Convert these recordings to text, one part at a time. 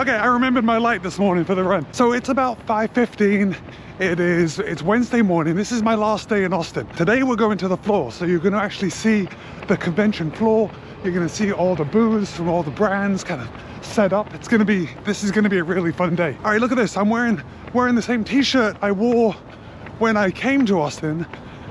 Okay, I remembered my light this morning for the run. So it's about 5:15. It's Wednesday morning. This is my last day in Austin. Today we're going to the floor, so you're going to actually see the convention floor. You're going to see all the booths from all the brands kind of set up. This is going to be a really fun day. All right, look at this. I'm wearing the same t-shirt I wore when I came to Austin,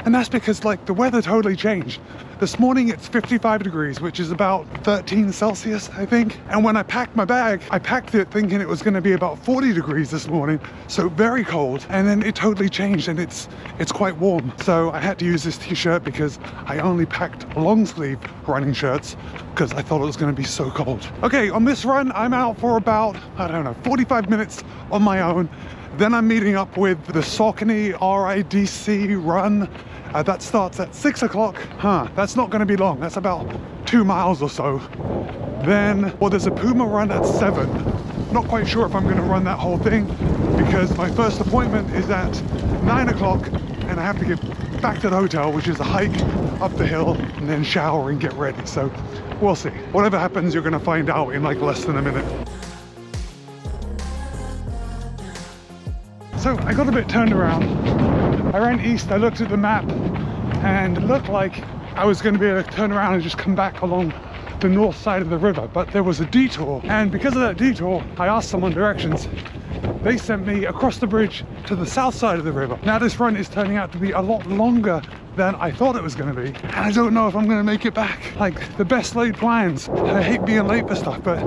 and that's because like the weather totally changed. This morning it's 55 degrees, which is about 13 Celsius, I think. And when I packed my bag, I packed it thinking it was going to be about 40 degrees this morning, so very cold. And then it totally changed, and it's quite warm. So I had to use this t-shirt because I only packed long sleeve running shirts because I thought it was going to be so cold. Okay, on this run, I'm out for about, I don't know, 45 minutes on my own. Then I'm meeting up with the Saucony RIDC run. That starts at 6 o'clock. That's not going to be long. That's about 2 miles or so. Then, well, there's a Puma run at 7. Not quite sure if I'm going to run that whole thing because my first appointment is at 9 o'clock and I have to get back to the hotel, which is a hike up the hill and then shower and get ready. So we'll see. Whatever happens, you're going to find out in like less than a minute. So I got a bit turned around. I ran east, I looked at the map, and it looked like I was going to be able to turn around and just come back along the north side of the river, but there was a detour, and because of that detour, I asked someone directions. They sent me across the bridge to the south side of the river. Now this run is turning out to be a lot longer than I thought it was going to be, and I don't know if I'm going to make it back. Like, the best laid plans. I hate being late for stuff, but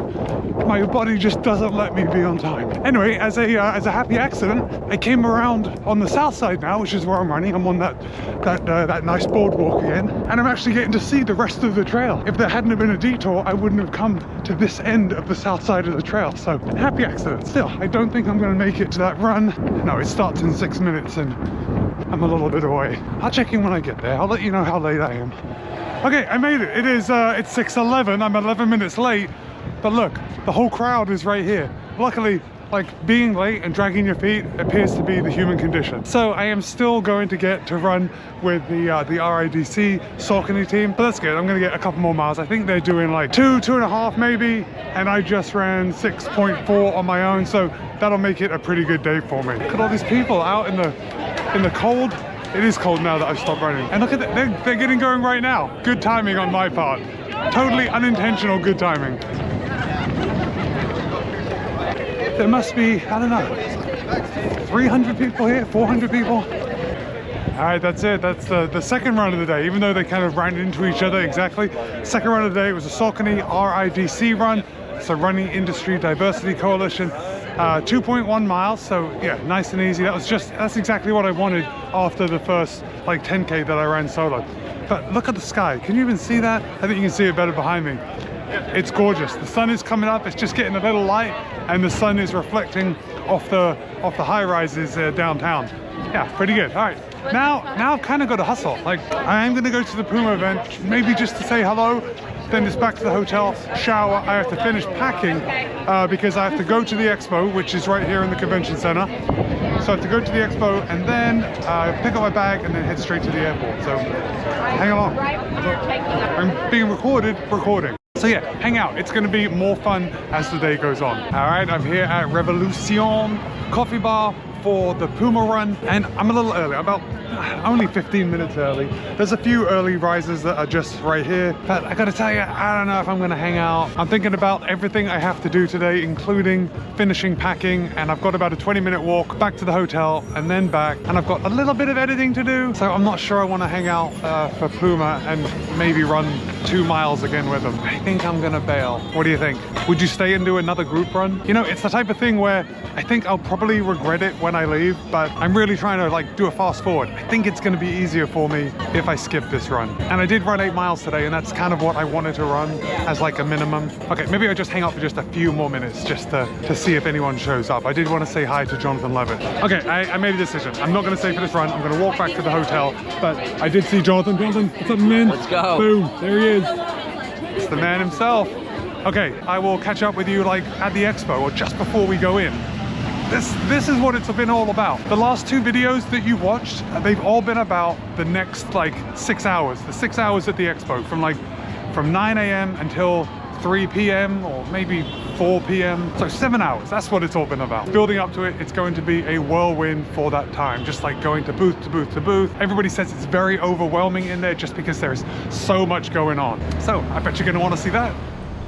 my body just doesn't let me be on time. Anyway, as a happy accident, I came around on the south side now, which is where I'm running. I'm on that nice boardwalk again, and I'm actually getting to see the rest of the trail. If there hadn't have been a detour, I wouldn't have come to this end of the south side of the trail. So, happy accident. Still, I don't think I'm going to make it to that run. No, it starts in 6 minutes, and I'm a little bit away. I'll check in when I get there. I'll let you know how late I am. Okay, I made it. It's 6:11. I'm 11 minutes late. But look, the whole crowd is right here. Luckily, like, being late and dragging your feet appears to be the human condition. So I am still going to get to run with the RIDC Saucony team, but that's good. I'm gonna get a couple more miles. I think they're doing like 2.5 maybe, and I just ran 6.4 on my own, so that'll make it a pretty good day for me. Look at all these people out in the cold. It is cold now that I've stopped running. And look at that, they're getting going right now. Good timing on my part. Totally unintentional good timing. There must be, I don't know, 300 people here, 400 people. All right, that's it. That's the second run of the day, even though they kind of ran into each other exactly. Second run of the day was a Saucony RIDC run. It's a Running Industry Diversity Coalition. 2.1 miles, so yeah, nice and easy. That's exactly what I wanted after the first like 10K that I ran solo. But look at the sky. Can you even see that? I think you can see it better behind me. It's gorgeous. The sun is coming up. It's just getting a little light, and the sun is reflecting off the high rises downtown. Yeah, pretty good. All right, now I've kind of got to hustle. Like, I am going to go to the Puma event, maybe just to say hello. Then it's back to the hotel, shower. I have to finish packing because I have to go to the expo, which is right here in the convention center. So I have to go to the expo and then pick up my bag and then head straight to the airport. So hang along. I'm being recording. So yeah, hang out. It's going to be more fun as the day goes on. All right, I'm here at Revolution Coffee Bar for the Puma run, and I'm a little early, about only 15 minutes early. There's a few early risers that are just right here, but I gotta tell you, I don't know if I'm gonna hang out. I'm thinking about everything I have to do today, including finishing packing, and I've got about a 20-minute walk back to the hotel and then back, and I've got a little bit of editing to do, so I'm not sure I want to hang out for Puma and maybe run 2 miles again with them. I think I'm gonna bail. What do you think? Would you stay and do another group run? You know, it's the type of thing where I think I'll probably regret it when I leave, but I'm really trying to like do a fast forward. I think it's going to be easier for me if I skip this run. And I did run 8 miles today, and that's kind of what I wanted to run as like a minimum. Okay, maybe I just hang out for just a few more minutes just to see if anyone shows up. I did want to say hi to Jonathan Levitt. Okay, I made a decision. I'm not going to stay for this run. I'm going to walk back to the hotel, but I did see Jonathan. Jonathan, what's up, man? Let's go. Boom, there he is. It's the man himself. Okay, I will catch up with you like at the expo or just before we go in. This is what it's been all about. The last 2 videos that you've watched, they've all been about the next like 6 hours. The 6 hours at the expo from 9 a.m. until 3 p.m. or maybe 4 p.m. So 7 hours, that's what it's all been about. Building up to it, it's going to be a whirlwind for that time, just like going to booth to booth to booth. Everybody says it's very overwhelming in there just because there's so much going on. So I bet you're gonna wanna see that.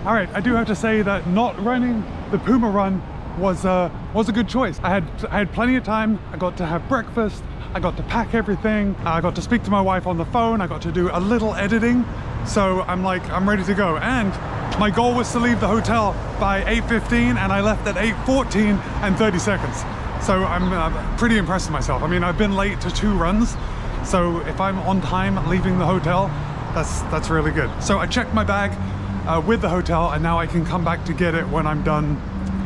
All right, I do have to say that not running the Puma run was a good choice. I had plenty of time. I got to have breakfast. I got to pack everything. I got to speak to my wife on the phone. I got to do a little editing. So I'm ready to go. And my goal was to leave the hotel by 8:15 and I left at 8:14 and 30 seconds. So I'm pretty impressed with myself. I mean, I've been late to 2 runs. So if I'm on time leaving the hotel, that's really good. So I checked my bag with the hotel and now I can come back to get it when I'm done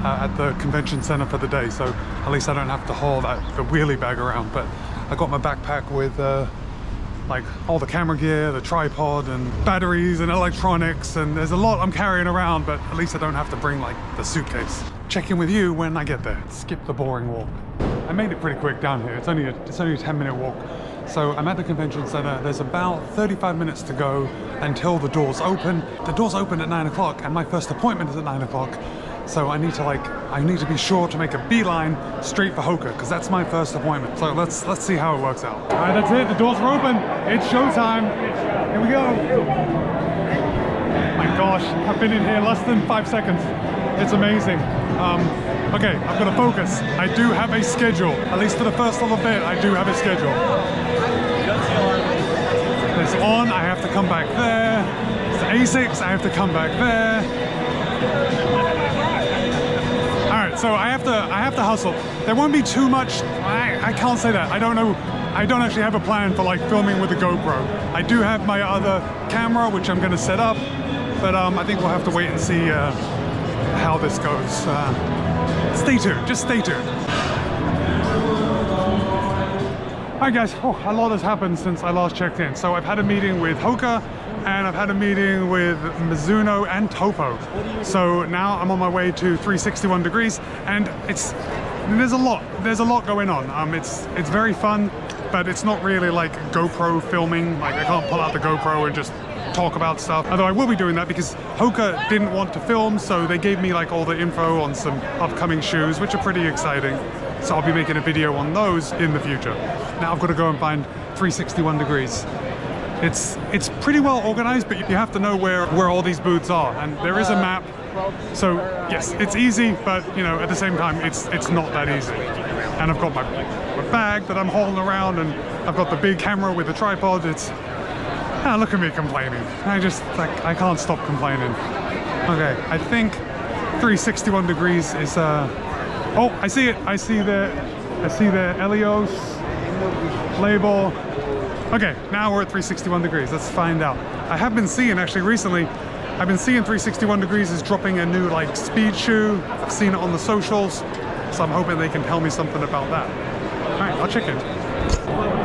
at the convention center for the day. So at least I don't have to haul the wheelie bag around. But I got my backpack with like all the camera gear, the tripod and batteries and electronics, and there's a lot I'm carrying around, but at least I don't have to bring like the suitcase. Check in with you when I get there. Skip the boring walk. I made it pretty quick down here. It's only a 10-minute walk. So I'm at the convention center. There's about 35 minutes to go until the doors open. The doors open at 9 o'clock and my first appointment is at 9 o'clock. So I need to be sure to make a beeline straight for Hoka because that's my first appointment. So let's see how it works out. All right, that's it. The doors are open. It's showtime. Here we go. My gosh, I've been in here less than 5 seconds. It's amazing. Okay, I'm gonna focus. I do have a schedule. At least for the first little bit, I do have a schedule. It's on. I have to come back there. It's the A6. I have to come back there. So I have to hustle. There won't be too much. I can't say that. I don't know. I don't actually have a plan for like filming with the GoPro. I do have my other camera, which I'm going to set up, but I think we'll have to wait and see how this goes. Stay tuned. Just stay tuned. Hi guys. Oh, a lot has happened since I last checked in. So I've had a meeting with Hoka. And I've had a meeting with Mizuno and Topo. So now I'm on my way to 361 degrees and there's a lot going on. It's very fun, but it's not really like GoPro filming. Like I can't pull out the GoPro and just talk about stuff. Although I will be doing that because Hoka didn't want to film, so they gave me like all the info on some upcoming shoes, which are pretty exciting. So I'll be making a video on those in the future. Now I've got to go and find 361 degrees. It's pretty well organized, but you have to know where all these booths are, and there is a map. So yes, it's easy, but you know, at the same time, it's not that easy. And I've got my bag that I'm hauling around, and I've got the big camera with the tripod. Look at me complaining. I can't stop complaining. Okay, I think 361 degrees is oh, I see it. I see the Elios label. Okay, now we're at 361 degrees. Let's find out. I have been seeing, actually recently, I've been seeing 361 degrees is dropping a new like speed shoe. I've seen it on the socials, so I'm hoping they can tell me something about that. All right, I'll check in.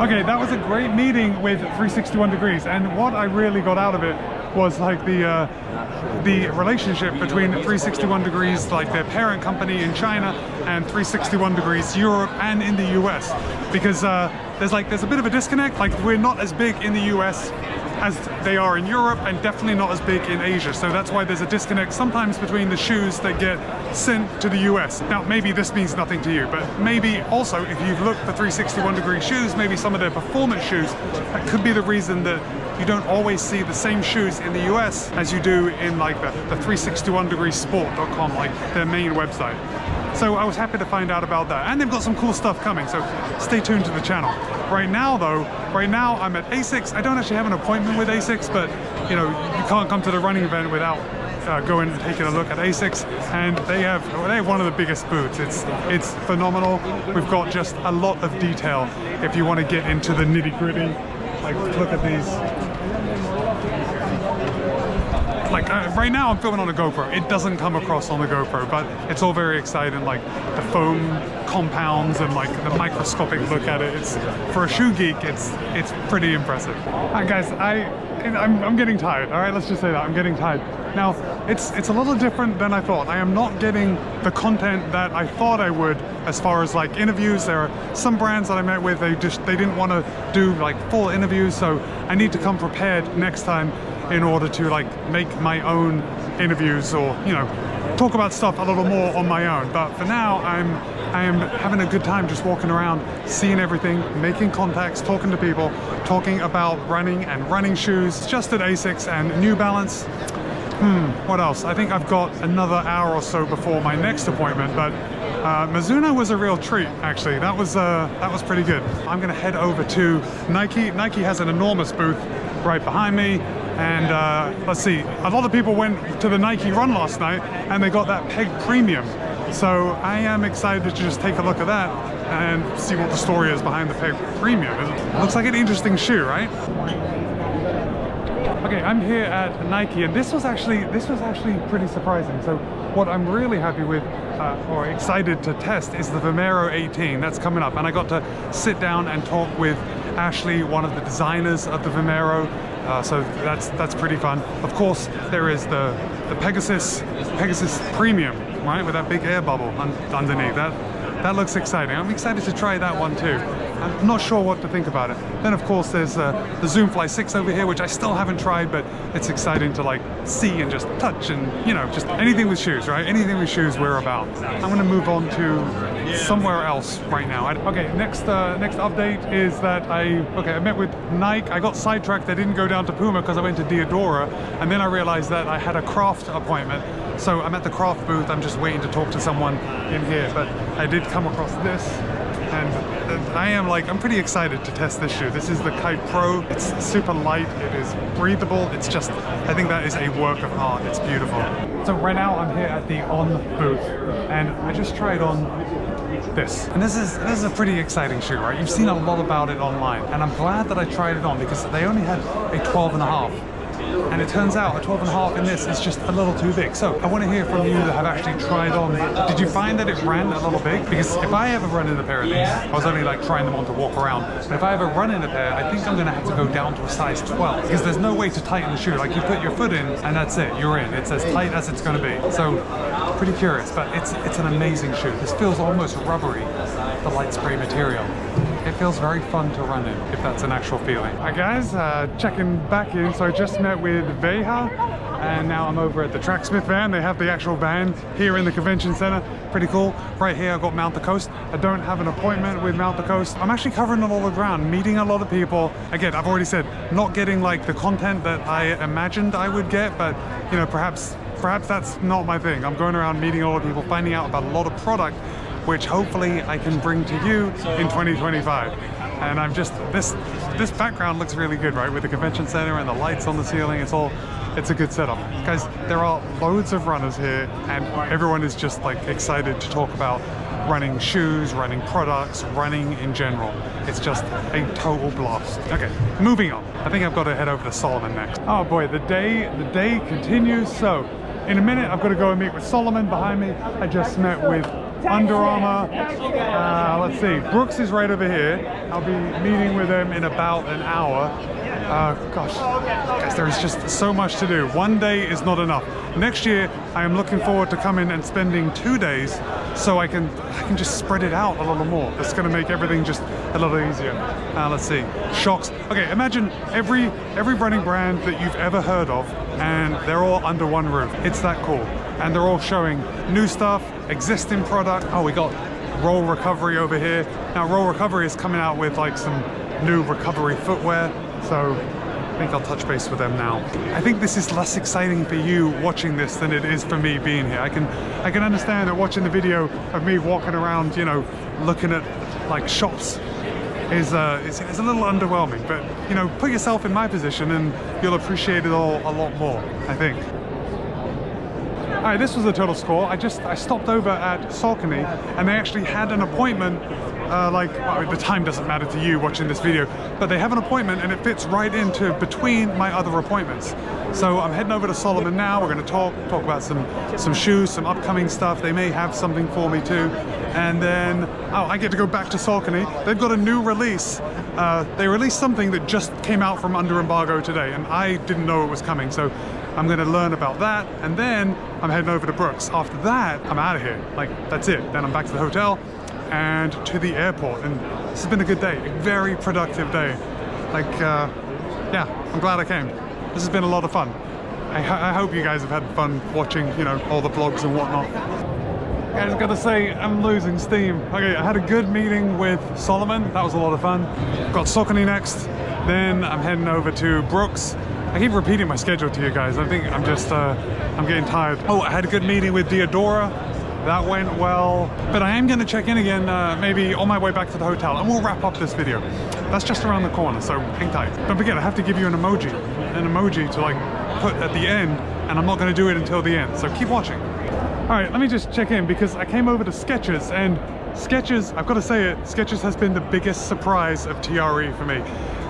Okay, that was a great meeting with 361 degrees, and what I really got out of it was like the relationship between 361 degrees, like their parent company in China, and 361 degrees Europe and in the US, because there's a bit of a disconnect. Like we're not as big in the US as they are in Europe, and definitely not as big in Asia. So that's why there's a disconnect sometimes between the shoes that get sent to the US. Now maybe this means nothing to you, but maybe also if you've looked for 361 degree shoes, maybe some of their performance shoes, that could be the reason that you don't always see the same shoes in the US as you do in like the 361degreesport.com, like their main website. So I was happy to find out about that, and they've got some cool stuff coming, so stay tuned to the channel. Right now I'm at ASICS. I don't actually have an appointment with ASICS, but you know, you can't come to the running event without going and taking a look at ASICS, and they have one of the biggest booths. It's phenomenal. We've got just a lot of detail if you want to get into the nitty-gritty. Like, look at these. Like right now I'm filming on a GoPro. It doesn't come across on the GoPro, but it's all very exciting. Like the foam compounds and like the microscopic look at it. It's, for a shoe geek, it's pretty impressive. All right, guys, I'm getting tired. All right, let's just say that I'm getting tired. Now it's a little different than I thought. I am not getting the content that I thought I would as far as like interviews. There are some brands that I met with, they didn't want to do like full interviews, so I need to come prepared next time in order to like make my own interviews or, you know, talk about stuff a little more on my own. But for now, I am having a good time just walking around, seeing everything, making contacts, talking to people, talking about running and running shoes, just at ASICS and New Balance. What else? I think I've got another hour or so before my next appointment, but Mizuno was a real treat, actually. That was pretty good. I'm gonna head over to Nike. Nike has an enormous booth right behind me, and let's see, a lot of people went to the Nike run last night and they got that Peg Premium. So I am excited to just take a look at that and see what the story is behind the Peg Premium. It looks like an interesting shoe, right? Okay, I'm here at Nike, and this was actually pretty surprising. So what I'm really happy with, or excited to test, is the Vomero 18 that's coming up. And I got to sit down and talk with Ashley, one of the designers of the Vomero. So that's pretty fun. Of course, there is the Pegasus Premium, right, with that big air bubble underneath. That looks exciting. I'm excited to try that one too. I'm not sure what to think about it. Then of course there's the Zoomfly 6 over here, which I still haven't tried, but it's exciting to like see and just touch and, you know, just anything with shoes, right? Anything with shoes we're about. I'm gonna move on to somewhere else right now. Okay, next update is that I met with Nike. I got sidetracked. I didn't go down to Puma because I went to Diadora, and then I realized that I had a craft appointment. So I'm at the craft booth. I'm just waiting to talk to someone in here, but I did come across this, and I'm pretty excited to test this shoe. This is the Kite Pro. It's super light, it is breathable. It's just, I think that is a work of art. It's beautiful. So right now I'm here at the On booth, and I just tried on this. And this is a pretty exciting shoe, right? You've seen a lot about it online, and I'm glad that I tried it on because they only had a 12.5. And it turns out a 12.5 in this is just a little too big. So I want to hear from you that have actually tried on. Did you find that it ran a little big? Because if I ever run in a pair of these, I was only like trying them on to walk around. But if I ever run in a pair, I think I'm going to have to go down to a size 12 because there's no way to tighten the shoe. Like you put your foot in and that's it, you're in. It's as tight as it's going to be. So pretty curious, but it's an amazing shoe. This feels almost rubbery, the light spray material. It feels very fun to run in, if that's an actual feeling. Hi guys, checking back in. So I just met with Veha, and now I'm over at the Tracksmith van. They have the actual van here in the convention center. Pretty cool. Right here I've got Mount the Coast. I don't have an appointment with Mount the Coast. I'm actually covering a lot of ground, meeting a lot of people. Again, I've already said, not getting like the content that I imagined I would get, but you know, perhaps that's not my thing. I'm going around meeting a lot of people, finding out about a lot of product, which hopefully I can bring to you in 2025. And I'm just, this background looks really good, right? With the convention center and the lights on the ceiling, it's a good setup. Guys, there are loads of runners here, and everyone is just like excited to talk about running shoes, running products, running in general. It's just a total blast. Okay, moving on. I think I've got to head over to Solomon next. Oh boy, the day continues. So in a minute, I've got to go and meet with Solomon behind me. I just met with Under Armour. Let's see, Brooks is right over here. I'll be meeting with them in about an hour. Gosh, guys, there is just so much to do. One day is not enough. Next year, I am looking forward to coming and spending 2 days so I can just spread it out a little more. That's going to make everything just a little easier. Let's see, shocks. Okay, imagine every running brand that you've ever heard of, and they're all under one roof. It's that cool. And they're all showing new stuff, existing product. Oh, we got Roll Recovery over here. Now Roll Recovery is coming out with like some new recovery footwear, so I think I'll touch base with them now. I think this is less exciting for you watching this than it is for me being here. I can understand that watching the video of me walking around, you know, looking at like shops is a little underwhelming, but you know, put yourself in my position and you'll appreciate it all a lot more, I think. All right, this was the total score. I stopped over at Saucony, and they actually had an appointment. Well, the time doesn't matter to you watching this video, but they have an appointment and it fits right into between my other appointments. So I'm heading over to Solomon now. We're going to talk about some shoes, some upcoming stuff. They may have something for me too. And then, I get to go back to Saucony. They've got a new release. They released something that just came out from under embargo today, and I didn't know it was coming. So I'm going to learn about that, and then I'm heading over to Brooks. After that, I'm out of here. Like, that's it. Then I'm back to the hotel and to the airport, and this has been a good day, a very productive day. Like, yeah, I'm glad I came. This has been a lot of fun. I hope you guys have had fun watching, you know, all the vlogs and whatnot. I just gotta say, I'm losing steam. Okay, I had a good meeting with Solomon. That was a lot of fun. Got Saucony next. Then I'm heading over to Brooks. I keep repeating my schedule to you guys. I think I'm just, I'm getting tired. Oh, I had a good meeting with Diodora. That went well. But I am gonna check in again, maybe on my way back to the hotel, and we'll wrap up this video. That's just around the corner, so hang tight. Don't forget, I have to give you an emoji to like put at the end, and I'm not gonna do it until the end, so keep watching. All right, let me just check in because I came over to Skechers, and Skechers, I've got to say it, Skechers has been the biggest surprise of TRE for me.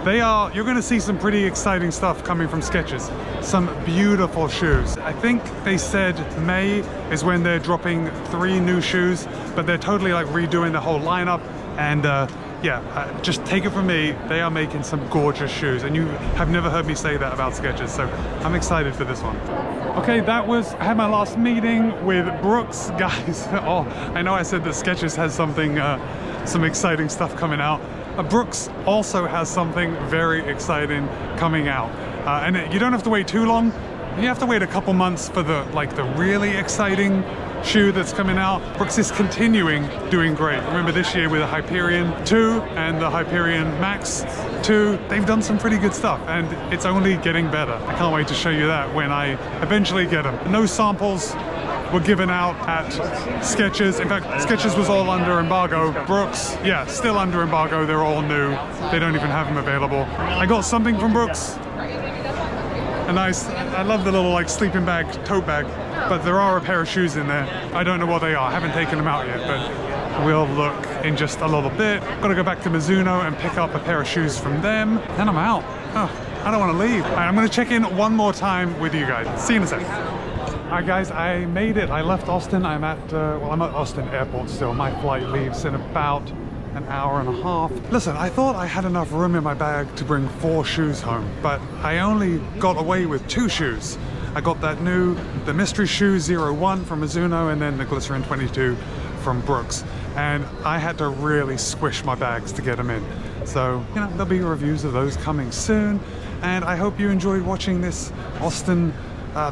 You're going to see some pretty exciting stuff coming from Skechers. Some beautiful shoes. I think they said May is when they're dropping 3 new shoes, but they're totally like redoing the whole lineup. And yeah, just take it from me, they are making some gorgeous shoes, and you have never heard me say that about Skechers, so I'm excited for this one. Okay, I had my last meeting with Brooks, guys. Oh, I know I said that Skechers has something, some exciting stuff coming out. Brooks also has something very exciting coming out, and you don't have to wait too long. You have to wait a couple months for the really exciting shoe that's coming out. Brooks is continuing doing great. Remember this year with the Hyperion 2 and the Hyperion Max 2, they've done some pretty good stuff, and it's only getting better. I can't wait to show you that when I eventually get them. No samples were given out at Skechers. In fact, Skechers was all under embargo. Brooks, yeah, still under embargo. They're all new. They don't even have them available. I got something from Brooks. A nice, I love the little like sleeping bag, tote bag, but there are a pair of shoes in there. I don't know what they are. I haven't taken them out yet, but we'll look in just a little bit. Gotta go back to Mizuno and pick up a pair of shoes from them. Then I'm out. Oh, I don't want to leave. All right, I'm gonna check in one more time with you guys. See you in a sec. All right, guys, I made it. I left Austin. I'm at Austin Airport still. My flight leaves in about an hour and a half. Listen, I thought I had enough room in my bag to bring 4 shoes home, but I only got away with 2 shoes. I got the mystery shoe 01 from Mizuno, and then the Glycerin 22 from Brooks. And I had to really squish my bags to get them in. So, you know, there'll be reviews of those coming soon. And I hope you enjoyed watching this Austin,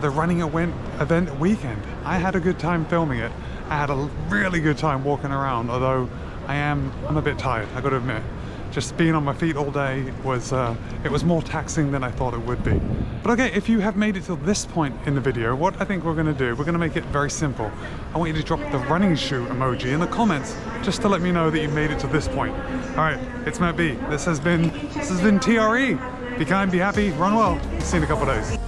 the running event weekend. I had a good time filming it. I had a really good time walking around, although I'm a bit tired, I gotta admit. Just being on my feet all day was, it was more taxing than I thought it would be. But okay, if you have made it till this point in the video, what I think we're gonna do, we're gonna make it very simple. I want you to drop the running shoe emoji in the comments, just to let me know that you made it to this point. All right, it's Matt B. This has been TRE. Be kind, be happy, run well. See you in a couple of days.